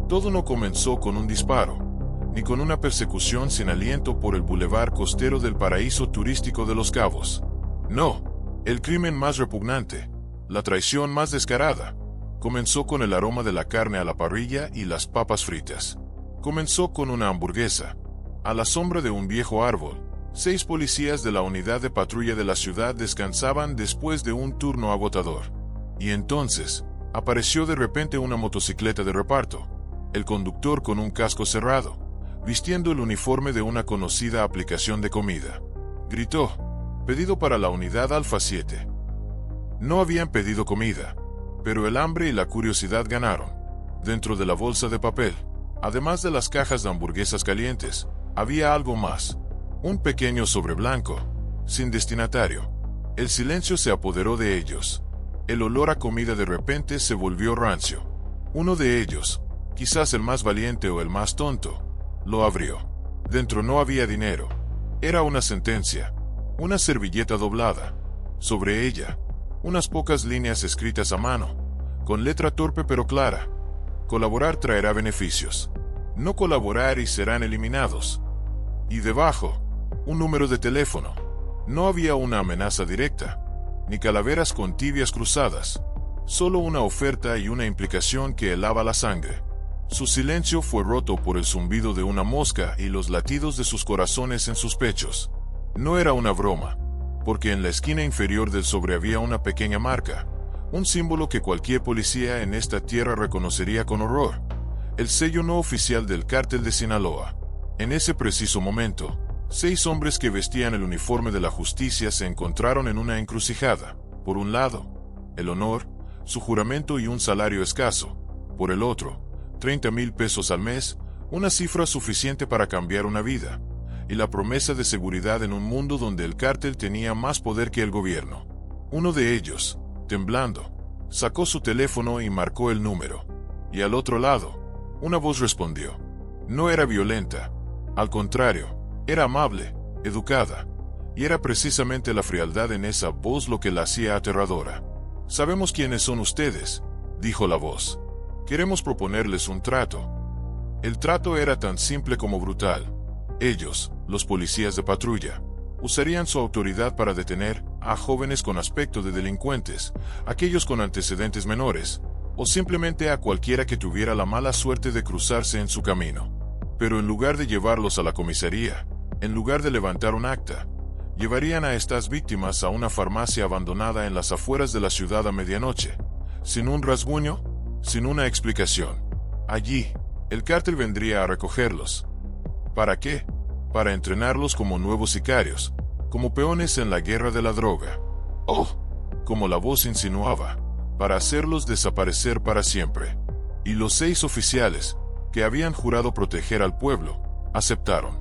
Todo no comenzó con un disparo, ni con una persecución sin aliento por el bulevar costero del paraíso turístico de Los Cabos. No, el crimen más repugnante, la traición más descarada, comenzó con el aroma de la carne a la parrilla y las papas fritas. Comenzó con una hamburguesa. A la sombra de un viejo árbol, 6 policías de la unidad de patrulla de la ciudad descansaban después de un turno agotador. Y entonces, apareció de repente una motocicleta de reparto, el conductor con un casco cerrado, vistiendo el uniforme de una conocida aplicación de comida. Gritó: «Pedido para la unidad Alfa 7». No habían pedido comida, pero el hambre y la curiosidad ganaron. Dentro de la bolsa de papel, además de las cajas de hamburguesas calientes, había algo más. Un pequeño sobre blanco, sin destinatario. El silencio se apoderó de ellos. El olor a comida de repente se volvió rancio. Uno de ellos, quizás el más valiente o el más tonto, lo abrió. Dentro no había dinero. Era una sentencia. Una servilleta doblada. Sobre ella, unas pocas líneas escritas a mano, con letra torpe pero clara. Colaborar traerá beneficios. No colaborar y serán eliminados. Y debajo, un número de teléfono. No había una amenaza directa, ni calaveras con tibias cruzadas. Solo una oferta y una implicación que helaba la sangre. Su silencio fue roto por el zumbido de una mosca y los latidos de sus corazones en sus pechos. No era una broma, porque en la esquina inferior del sobre había una pequeña marca, un símbolo que cualquier policía en esta tierra reconocería con horror: el sello no oficial del cártel de Sinaloa. En ese preciso momento, 6 hombres que vestían el uniforme de la justicia se encontraron en una encrucijada. Por un lado, el honor, su juramento y un salario escaso. Por el otro, 30,000 pesos al mes, una cifra suficiente para cambiar una vida, y la promesa de seguridad en un mundo donde el cártel tenía más poder que el gobierno. Uno de ellos, temblando, sacó su teléfono y marcó el número. Y al otro lado, una voz respondió. No era violenta. Al contrario, era amable, educada, y era precisamente la frialdad en esa voz lo que la hacía aterradora. «Sabemos quiénes son ustedes», dijo la voz. «Queremos proponerles un trato». El trato era tan simple como brutal. Ellos, los policías de patrulla, usarían su autoridad para detener a jóvenes con aspecto de delincuentes, aquellos con antecedentes menores, o simplemente a cualquiera que tuviera la mala suerte de cruzarse en su camino. Pero en lugar de llevarlos a la comisaría, en lugar de levantar un acta, llevarían a estas víctimas a una farmacia abandonada en las afueras de la ciudad a medianoche, sin un rasguño, sin una explicación. Allí, el cártel vendría a recogerlos. ¿Para qué? Para entrenarlos como nuevos sicarios, como peones en la guerra de la droga. ¡Oh!, como la voz insinuaba, para hacerlos desaparecer para siempre. Y los 6 oficiales, que habían jurado proteger al pueblo, aceptaron.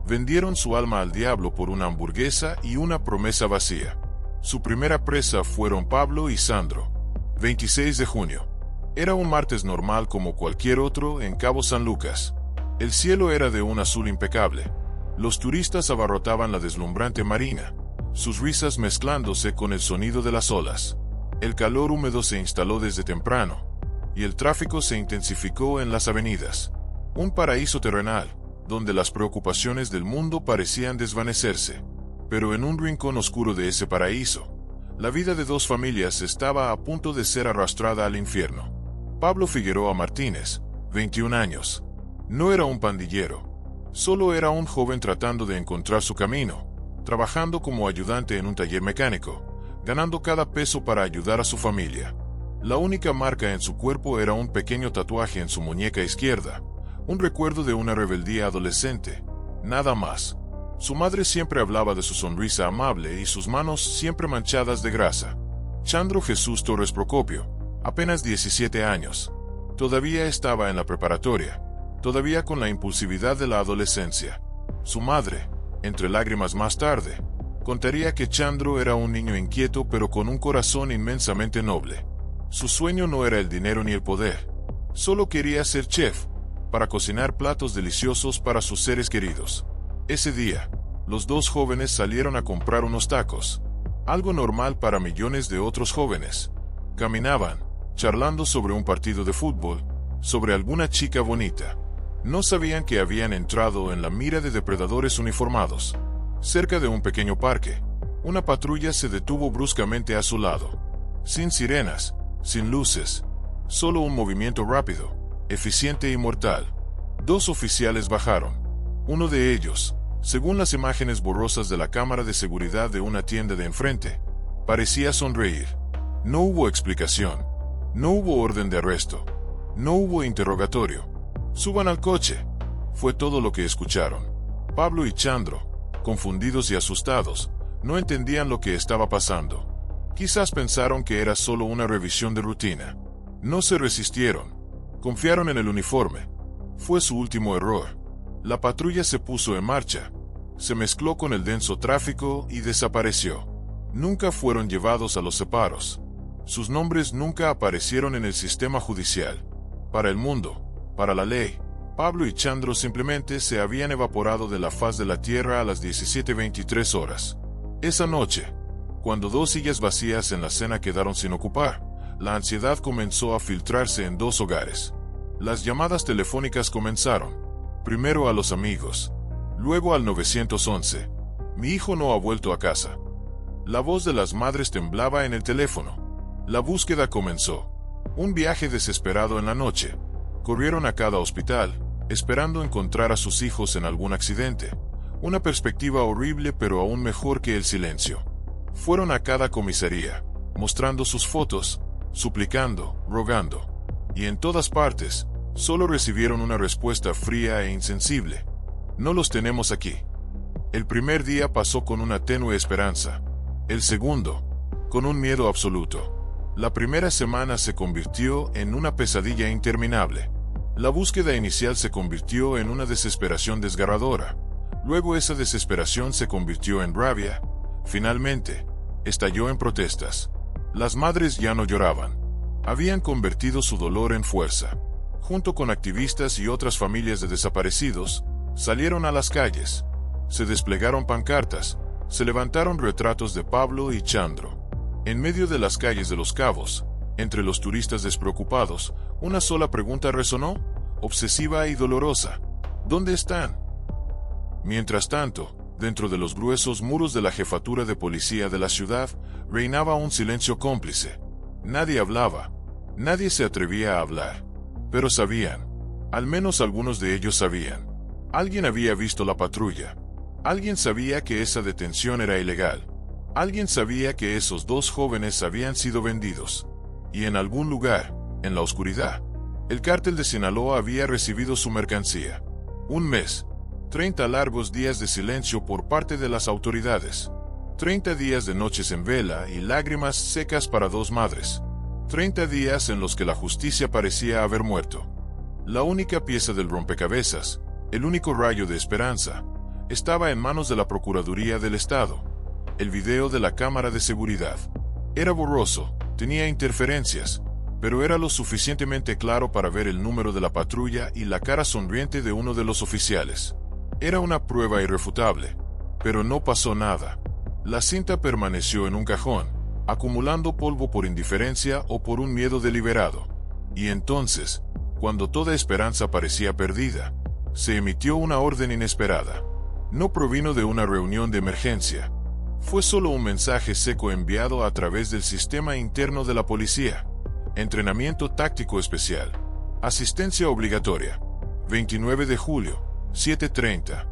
Vendieron su alma al diablo por una hamburguesa y una promesa vacía. Su primera presa fueron Pablo y Sandro. 26 de junio. Era un martes normal como cualquier otro en Cabo San Lucas. El cielo era de un azul impecable. Los turistas abarrotaban la deslumbrante marina, sus risas mezclándose con el sonido de las olas. El calor húmedo se instaló desde temprano, y el tráfico se intensificó en las avenidas. Un paraíso terrenal, donde las preocupaciones del mundo parecían desvanecerse. Pero en un rincón oscuro de ese paraíso, la vida de 2 familias estaba a punto de ser arrastrada al infierno. Pablo Figueroa Martínez, 21 años. No era un pandillero. Solo era un joven tratando de encontrar su camino, trabajando como ayudante en un taller mecánico, ganando cada peso para ayudar a su familia. La única marca en su cuerpo era un pequeño tatuaje en su muñeca izquierda, un recuerdo de una rebeldía adolescente, nada más. Su madre siempre hablaba de su sonrisa amable y sus manos siempre manchadas de grasa. Chandro Jesús Torres Procopio, apenas 17 años. Todavía estaba en la preparatoria, todavía con la impulsividad de la adolescencia. Su madre, entre lágrimas más tarde, contaría que Chandro era un niño inquieto pero con un corazón inmensamente noble. Su sueño no era el dinero ni el poder. Solo quería ser chef, para cocinar platos deliciosos para sus seres queridos. Ese día, los 2 jóvenes salieron a comprar unos tacos, algo normal para millones de otros jóvenes. Caminaban, charlando sobre un partido de fútbol, sobre alguna chica bonita. No sabían que habían entrado en la mira de depredadores uniformados. Cerca de un pequeño parque, una patrulla se detuvo bruscamente a su lado. Sin sirenas, sin luces, solo un movimiento rápido, eficiente y mortal. 2 oficiales bajaron. Uno de ellos, según las imágenes borrosas de la cámara de seguridad de una tienda de enfrente, parecía sonreír. No hubo explicación. No hubo orden de arresto. No hubo interrogatorio. «Suban al coche», fue todo lo que escucharon. Pablo y Chandro, confundidos y asustados, no entendían lo que estaba pasando. Quizás pensaron que era solo una revisión de rutina. No se resistieron. Confiaron en el uniforme. Fue su último error. La patrulla se puso en marcha. Se mezcló con el denso tráfico y desapareció. Nunca fueron llevados a los separos. Sus nombres nunca aparecieron en el sistema judicial. Para el mundo, para la ley, Pablo y Chandro simplemente se habían evaporado de la faz de la tierra a las 17:23 horas. Esa noche, cuando 2 sillas vacías en la cena quedaron sin ocupar, la ansiedad comenzó a filtrarse en 2 hogares. Las llamadas telefónicas comenzaron. Primero a los amigos, luego al 911. «Mi hijo no ha vuelto a casa». La voz de las madres temblaba en el teléfono. La búsqueda comenzó. Un viaje desesperado en la noche. Corrieron a cada hospital, esperando encontrar a sus hijos en algún accidente. Una perspectiva horrible pero aún mejor que el silencio. Fueron a cada comisaría, mostrando sus fotos, suplicando, rogando. Y en todas partes, solo recibieron una respuesta fría e insensible. «No los tenemos aquí». El primer día pasó con una tenue esperanza. El segundo, con un miedo absoluto. La primera semana se convirtió en una pesadilla interminable. La búsqueda inicial se convirtió en una desesperación desgarradora. Luego esa desesperación se convirtió en rabia. Finalmente, estalló en protestas. Las madres ya no lloraban. Habían convertido su dolor en fuerza. Junto con activistas y otras familias de desaparecidos, salieron a las calles. Se desplegaron pancartas. Se levantaron retratos de Pablo y Chandro. En medio de las calles de Los Cabos, entre los turistas despreocupados, una sola pregunta resonó, obsesiva y dolorosa: ¿dónde están? Mientras tanto, dentro de los gruesos muros de la jefatura de policía de la ciudad, reinaba un silencio cómplice. Nadie hablaba. Nadie se atrevía a hablar. Pero sabían. Al menos algunos de ellos sabían. Alguien había visto la patrulla. Alguien sabía que esa detención era ilegal. Alguien sabía que esos 2 jóvenes habían sido vendidos. Y en algún lugar, en la oscuridad, el cártel de Sinaloa había recibido su mercancía. Un mes, 30 largos días de silencio por parte de las autoridades. 30 días de noches en vela y lágrimas secas para 2 madres. 30 días en los que la justicia parecía haber muerto. La única pieza del rompecabezas, el único rayo de esperanza, estaba en manos de la Procuraduría del Estado. El video de la cámara de seguridad. Era borroso, tenía interferencias, pero era lo suficientemente claro para ver el número de la patrulla y la cara sonriente de uno de los oficiales. Era una prueba irrefutable, pero no pasó nada. La cinta permaneció en un cajón, acumulando polvo por indiferencia o por un miedo deliberado. Y entonces, cuando toda esperanza parecía perdida, se emitió una orden inesperada. No provino de una reunión de emergencia. Fue solo un mensaje seco enviado a través del sistema interno de la policía. Entrenamiento táctico especial. Asistencia obligatoria. 29 de julio, 7:30.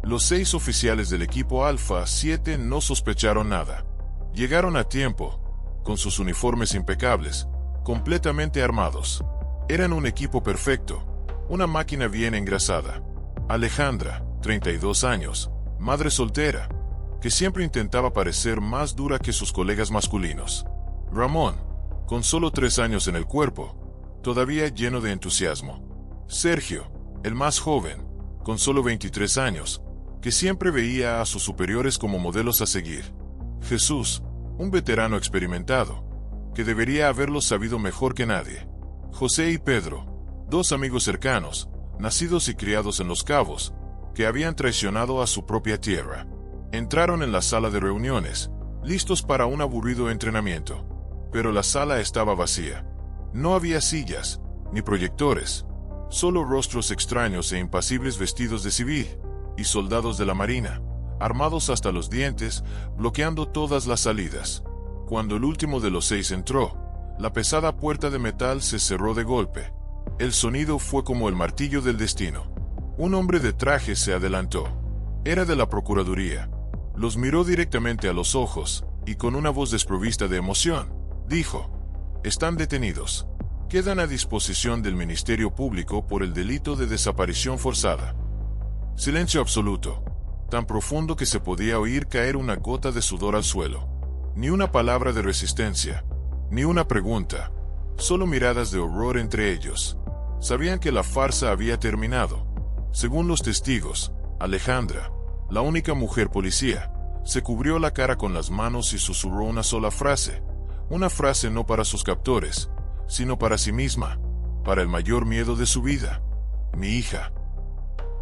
Los 6 oficiales del equipo Alfa 7 no sospecharon nada. Llegaron a tiempo, con sus uniformes impecables, completamente armados. Eran un equipo perfecto, una máquina bien engrasada. Alejandra, 32 años, madre soltera, que siempre intentaba parecer más dura que sus colegas masculinos. Ramón, con solo 3 años en el cuerpo, todavía lleno de entusiasmo. Sergio, el más joven, con solo 23 años, que siempre veía a sus superiores como modelos a seguir. Jesús, un veterano experimentado, que debería haberlo sabido mejor que nadie. José y Pedro, 2 amigos cercanos, nacidos y criados en Los Cabos, que habían traicionado a su propia tierra. Entraron en la sala de reuniones, listos para un aburrido entrenamiento. Pero la sala estaba vacía. No había sillas, ni proyectores. Solo rostros extraños e impasibles vestidos de civil, y soldados de la marina, armados hasta los dientes, bloqueando todas las salidas. Cuando el último de los 6 entró, la pesada puerta de metal se cerró de golpe. El sonido fue como el martillo del destino. Un hombre de traje se adelantó. Era de la Procuraduría. Los miró directamente a los ojos, y con una voz desprovista de emoción, dijo: «Están detenidos. Quedan a disposición del Ministerio Público por el delito de desaparición forzada». Silencio absoluto, tan profundo que se podía oír caer una gota de sudor al suelo. Ni una palabra de resistencia, ni una pregunta, solo miradas de horror entre ellos. Sabían que la farsa había terminado. Según los testigos, Alejandra, la única mujer policía, se cubrió la cara con las manos y susurró una sola frase. Una frase no para sus captores, sino para sí misma, para el mayor miedo de su vida: «Mi hija».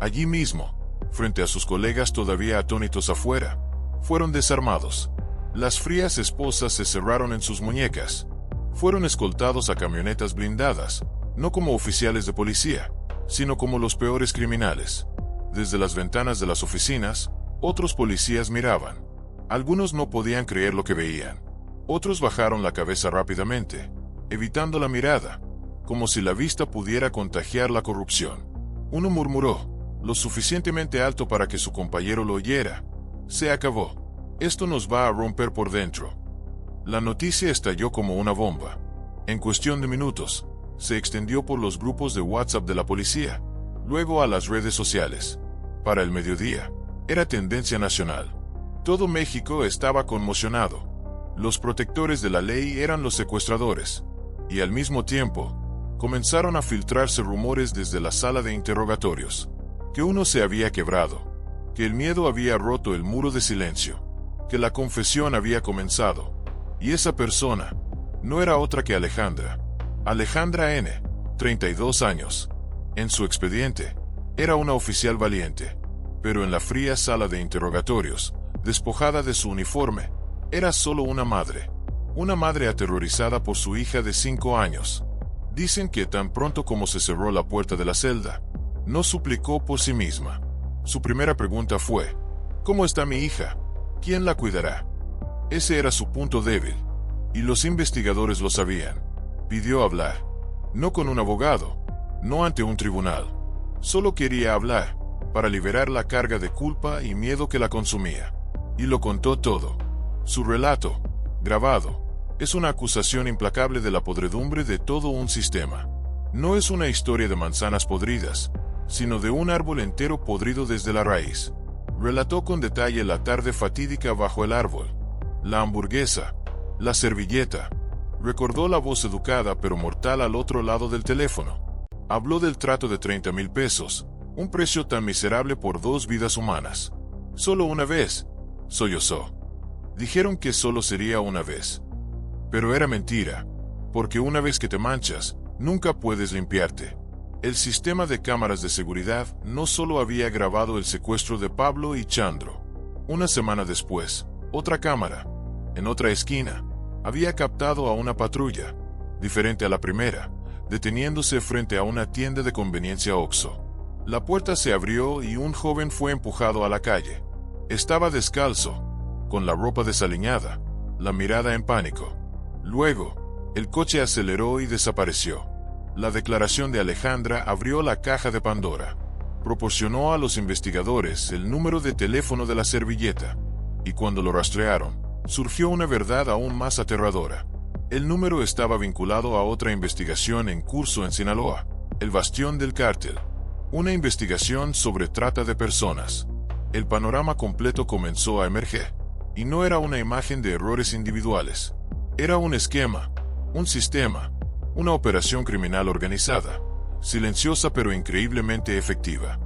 Allí mismo, frente a sus colegas todavía atónitos afuera, fueron desarmados. Las frías esposas se cerraron en sus muñecas. Fueron escoltados a camionetas blindadas, no como oficiales de policía, sino como los peores criminales. Desde las ventanas de las oficinas, otros policías miraban. Algunos no podían creer lo que veían. Otros bajaron la cabeza rápidamente, evitando la mirada, como si la vista pudiera contagiar la corrupción. Uno murmuró, lo suficientemente alto para que su compañero lo oyera: «Se acabó. Esto nos va a romper por dentro». La noticia estalló como una bomba. En cuestión de minutos, se extendió por los grupos de WhatsApp de la policía, luego a las redes sociales. Para el mediodía, era tendencia nacional. Todo México estaba conmocionado. Los protectores de la ley eran los secuestradores. Y al mismo tiempo, comenzaron a filtrarse rumores desde la sala de interrogatorios. Que uno se había quebrado. Que el miedo había roto el muro de silencio. Que la confesión había comenzado. Y esa persona no era otra que Alejandra. Alejandra N., 32 años. En su expediente, era una oficial valiente. Pero en la fría sala de interrogatorios, despojada de su uniforme, era solo una madre. Una madre aterrorizada por su hija de 5 años. Dicen que tan pronto como se cerró la puerta de la celda, no suplicó por sí misma. Su primera pregunta fue: «¿Cómo está mi hija? ¿Quién la cuidará?». Ese era su punto débil. Y los investigadores lo sabían. Pidió hablar. No con un abogado, no ante un tribunal. Solo quería hablar, para liberar la carga de culpa y miedo que la consumía. Y lo contó todo. Su relato, grabado, es una acusación implacable de la podredumbre de todo un sistema. No es una historia de manzanas podridas, sino de un árbol entero podrido desde la raíz. Relató con detalle la tarde fatídica bajo el árbol, la hamburguesa, la servilleta. Recordó la voz educada pero mortal al otro lado del teléfono. Habló del trato de 30,000 pesos, un precio tan miserable por 2 vidas humanas. Solo una vez, sollozó. Dijeron que solo sería una vez. Pero era mentira, porque una vez que te manchas, nunca puedes limpiarte. El sistema de cámaras de seguridad no solo había grabado el secuestro de Pablo y Chandro. Una semana después, otra cámara, en otra esquina, había captado a una patrulla, diferente a la primera, deteniéndose frente a una tienda de conveniencia Oxxo. La puerta se abrió y un joven fue empujado a la calle. Estaba descalzo, con la ropa desaliñada, la mirada en pánico. Luego, el coche aceleró y desapareció. La declaración de Alejandra abrió la caja de Pandora. Proporcionó a los investigadores el número de teléfono de la servilleta. Y cuando lo rastrearon, surgió una verdad aún más aterradora. El número estaba vinculado a otra investigación en curso en Sinaloa, el bastión del cártel. Una investigación sobre trata de personas. El panorama completo comenzó a emerger. Y no era una imagen de errores individuales. Era un esquema, un sistema, una operación criminal organizada, silenciosa pero increíblemente efectiva.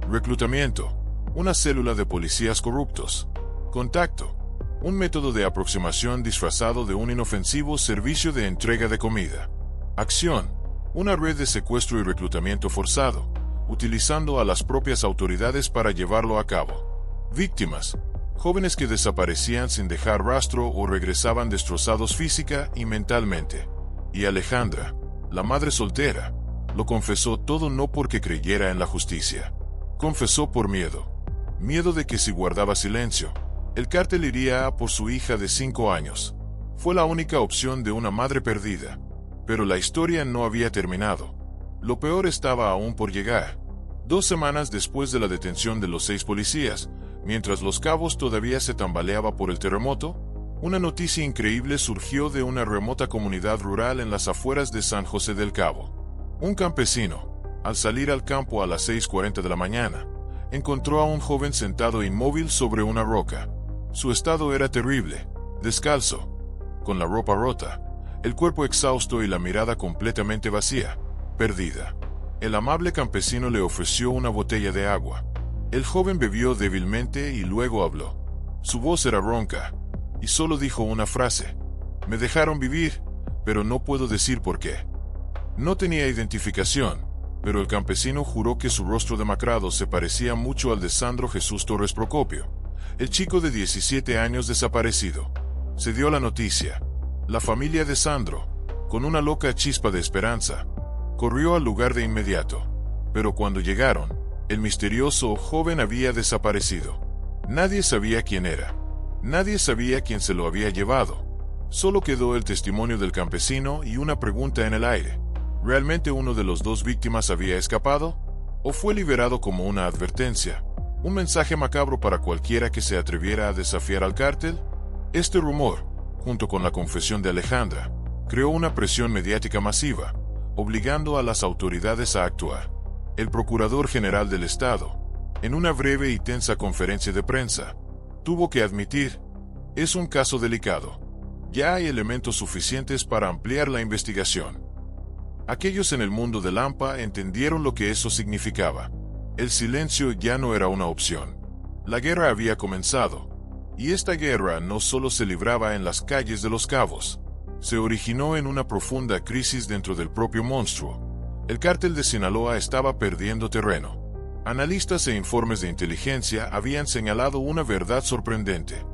Reclutamiento, una célula de policías corruptos. Contacto, un método de aproximación disfrazado de un inofensivo servicio de entrega de comida. Acción, una red de secuestro y reclutamiento forzado, utilizando a las propias autoridades para llevarlo a cabo. Víctimas, jóvenes que desaparecían sin dejar rastro o regresaban destrozados física y mentalmente. Y Alejandra, la madre soltera, Lo confesó todo no porque creyera en la justicia. Confesó por miedo. Miedo de que si guardaba silencio, el cártel iría a por su hija de 5 años. Fue la única opción de una madre perdida. Pero la historia no había terminado. Lo peor estaba aún por llegar. 2 semanas después de la detención de los 6 policías, mientras Los Cabos todavía se tambaleaba por el terremoto, una noticia increíble surgió de una remota comunidad rural en las afueras de San José del Cabo. Un campesino, al salir al campo a las 6:40 de la mañana, encontró a un joven sentado inmóvil sobre una roca. Su estado era terrible, descalzo, con la ropa rota, el cuerpo exhausto y la mirada completamente vacía, perdida. El amable campesino le ofreció una botella de agua. El joven bebió débilmente y luego habló. Su voz era ronca, y solo dijo una frase: «Me dejaron vivir, pero no puedo decir por qué». No tenía identificación, pero el campesino juró que su rostro demacrado se parecía mucho al de Sandro Jesús Torres Procopio, el chico de 17 años desaparecido. Se dio la noticia. La familia de Sandro, con una loca chispa de esperanza, corrió al lugar de inmediato. Pero cuando llegaron, el misterioso joven había desaparecido. Nadie sabía quién era. Nadie sabía quién se lo había llevado. Solo quedó el testimonio del campesino y una pregunta en el aire. ¿Realmente uno de los 2 víctimas había escapado? ¿O fue liberado como una advertencia? ¿Un mensaje macabro para cualquiera que se atreviera a desafiar al cártel? Este rumor, junto con la confesión de Alejandra, creó una presión mediática masiva, obligando a las autoridades a actuar. El Procurador General del Estado, en una breve y tensa conferencia de prensa, tuvo que admitir: es un caso delicado. Ya hay elementos suficientes para ampliar la investigación. Aquellos en el mundo de Lampa entendieron lo que eso significaba. El silencio ya no era una opción. La guerra había comenzado. Y esta guerra no solo se libraba en las calles de Los Cabos. Se originó en una profunda crisis dentro del propio monstruo. El cártel de Sinaloa estaba perdiendo terreno. Analistas e informes de inteligencia habían señalado una verdad sorprendente.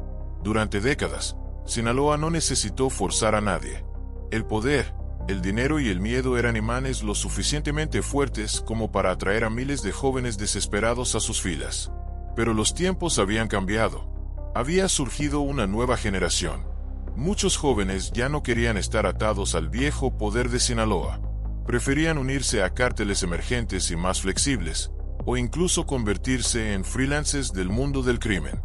Durante décadas, Sinaloa no necesitó forzar a nadie. El poder, el dinero y el miedo eran imanes lo suficientemente fuertes como para atraer a miles de jóvenes desesperados a sus filas. Pero los tiempos habían cambiado. Había surgido una nueva generación. Muchos jóvenes ya no querían estar atados al viejo poder de Sinaloa. Preferían unirse a cárteles emergentes y más flexibles, o incluso convertirse en freelancers del mundo del crimen.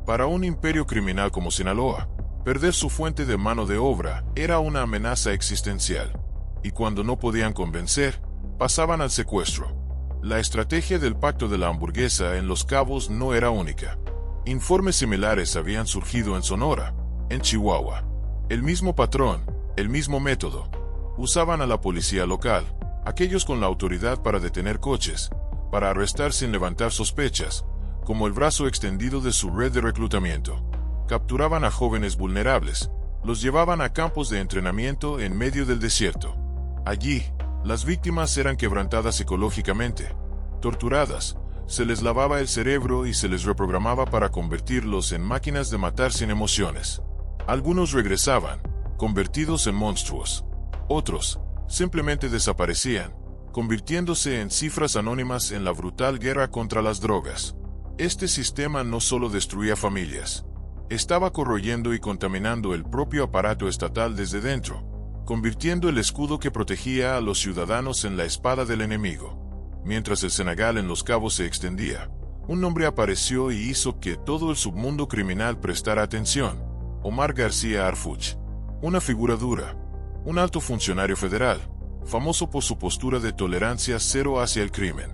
Para un imperio criminal como Sinaloa, perder su fuente de mano de obra era una amenaza existencial. Y cuando no podían convencer, pasaban al secuestro. La estrategia del pacto de la hamburguesa en Los Cabos no era única. Informes similares habían surgido en Sonora, en Chihuahua. El mismo patrón, el mismo método. Usaban a la policía local, aquellos con la autoridad para detener coches, para arrestar sin levantar sospechas, como el brazo extendido de su red de reclutamiento. Capturaban a jóvenes vulnerables, los llevaban a campos de entrenamiento en medio del desierto. Allí, las víctimas eran quebrantadas psicológicamente, torturadas, se les lavaba el cerebro y se les reprogramaba para convertirlos en máquinas de matar sin emociones. Algunos regresaban, convertidos en monstruos. Otros, simplemente desaparecían, convirtiéndose en cifras anónimas en la brutal guerra contra las drogas. Este sistema no solo destruía familias, estaba corroyendo y contaminando el propio aparato estatal desde dentro, convirtiendo el escudo que protegía a los ciudadanos en la espada del enemigo. Mientras el Senegal en Los Cabos se extendía, un nombre apareció y hizo que todo el submundo criminal prestara atención: Omar García Harfuch. Una figura dura, un alto funcionario federal, famoso por su postura de tolerancia cero hacia el crimen.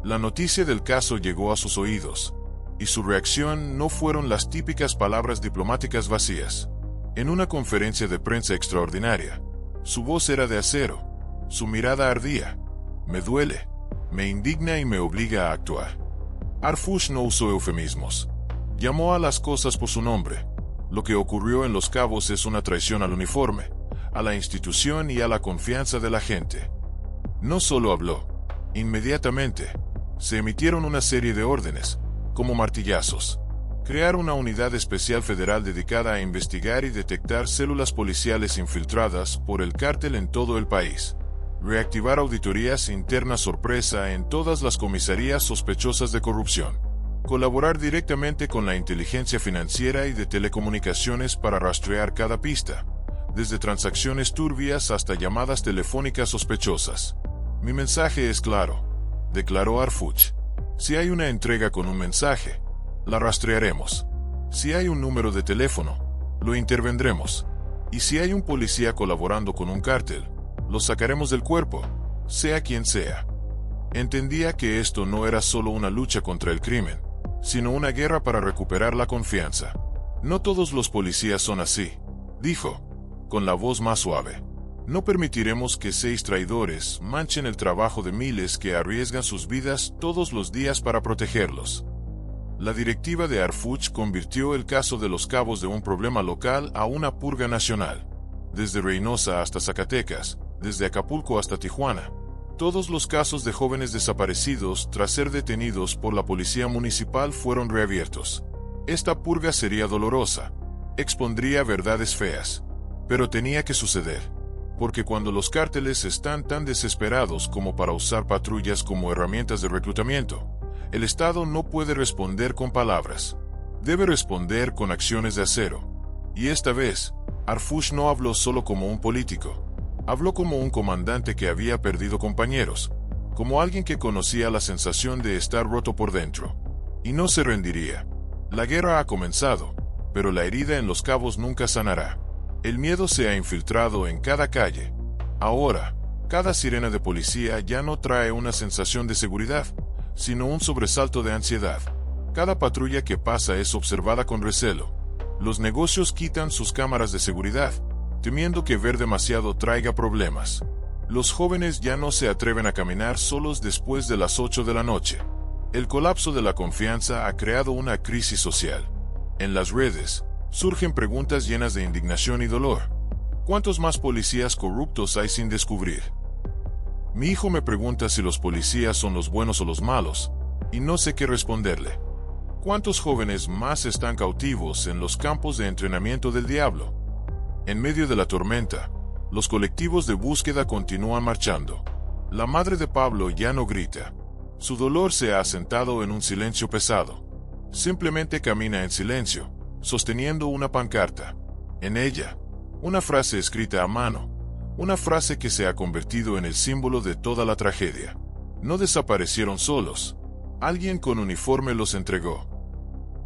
La noticia del caso llegó a sus oídos, y su reacción no fueron las típicas palabras diplomáticas vacías. En una conferencia de prensa extraordinaria, su voz era de acero, su mirada ardía. Me duele, me indigna y me obliga a actuar. Harfuch no usó eufemismos. Llamó a las cosas por su nombre. Lo que ocurrió en Los Cabos es una traición al uniforme, a la institución y a la confianza de la gente. No solo habló. Inmediatamente, se emitieron una serie de órdenes, como martillazos. Crear una unidad especial federal dedicada a investigar y detectar células policiales infiltradas por el cártel en todo el país. reactivar auditorías internas sorpresa en todas las comisarías sospechosas de corrupción, colaborar directamente con la inteligencia financiera y de telecomunicaciones para rastrear cada pista, desde transacciones turbias hasta llamadas telefónicas sospechosas. Mi mensaje es claro, declaró Harfuch. Si hay una entrega con un mensaje, la rastrearemos. Si hay un número de teléfono, lo intervendremos. Y si hay un policía colaborando con un cártel, lo sacaremos del cuerpo, sea quien sea. Entendía que esto no era solo una lucha contra el crimen, sino una guerra para recuperar la confianza. No todos los policías son así, dijo, con la voz más suave. No permitiremos que 6 traidores manchen el trabajo de miles que arriesgan sus vidas todos los días para protegerlos. La directiva de Harfuch convirtió el caso de Los Cabos de un problema local a una purga nacional. Desde Reynosa hasta Zacatecas, desde Acapulco hasta Tijuana, todos los casos de jóvenes desaparecidos tras ser detenidos por la policía municipal fueron reabiertos. Esta purga sería dolorosa, expondría verdades feas, pero tenía que suceder. Porque cuando los cárteles están tan desesperados como para usar patrullas como herramientas de reclutamiento, el Estado no puede responder con palabras. Debe responder con acciones de acero. Y esta vez, Harfuch no habló solo como un político. Habló como un comandante que había perdido compañeros, como alguien que conocía la sensación de estar roto por dentro. Y no se rendiría. La guerra ha comenzado, pero la herida en Los Cabos nunca sanará. El miedo se ha infiltrado en cada calle. Ahora, cada sirena de policía ya no trae una sensación de seguridad, sino un sobresalto de ansiedad. Cada patrulla que pasa es observada con recelo. Los negocios quitan sus cámaras de seguridad, temiendo que ver demasiado traiga problemas. Los jóvenes ya no se atreven a caminar solos después de las 8 de la noche. El colapso de la confianza ha creado una crisis social. En las redes, surgen preguntas llenas de indignación y dolor. ¿Cuántos más policías corruptos hay sin descubrir? Mi hijo me pregunta si los policías son los buenos o los malos, y no sé qué responderle. ¿Cuántos jóvenes más están cautivos en los campos de entrenamiento del diablo? En medio de la tormenta, los colectivos de búsqueda continúan marchando. La madre de Pablo ya no grita. Su dolor se ha asentado en un silencio pesado. Simplemente camina en silencio, sosteniendo una pancarta. En ella, una frase escrita a mano, una frase que se ha convertido en el símbolo de toda la tragedia. No desaparecieron solos. Alguien con uniforme los entregó.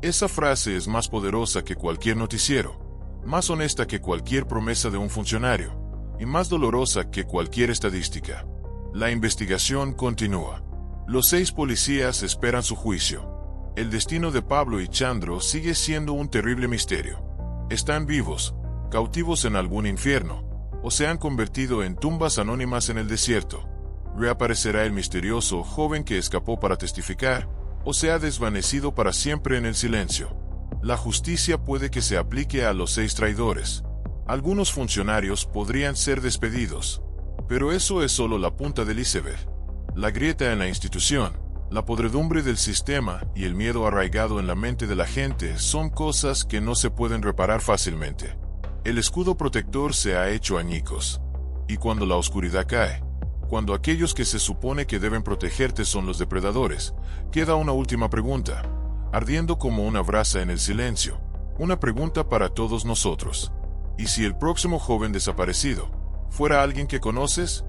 Esa frase es más poderosa que cualquier noticiero, más honesta que cualquier promesa de un funcionario, y más dolorosa que cualquier estadística. La investigación continúa. Los 6 policías esperan su juicio. El destino de Pablo y Chandro sigue siendo un terrible misterio. Están vivos, cautivos en algún infierno, o se han convertido en tumbas anónimas en el desierto. ¿Reaparecerá el misterioso joven que escapó para testificar, o se ha desvanecido para siempre en el silencio? La justicia puede que se aplique a los 6 traidores. Algunos funcionarios podrían ser despedidos. Pero eso es solo la punta del iceberg. La grieta en la institución, la podredumbre del sistema y el miedo arraigado en la mente de la gente son cosas que no se pueden reparar fácilmente. El escudo protector se ha hecho añicos. Y cuando la oscuridad cae, cuando aquellos que se supone que deben protegerte son los depredadores, queda una última pregunta, ardiendo como una brasa en el silencio, una pregunta para todos nosotros. ¿Y si el próximo joven desaparecido fuera alguien que conoces?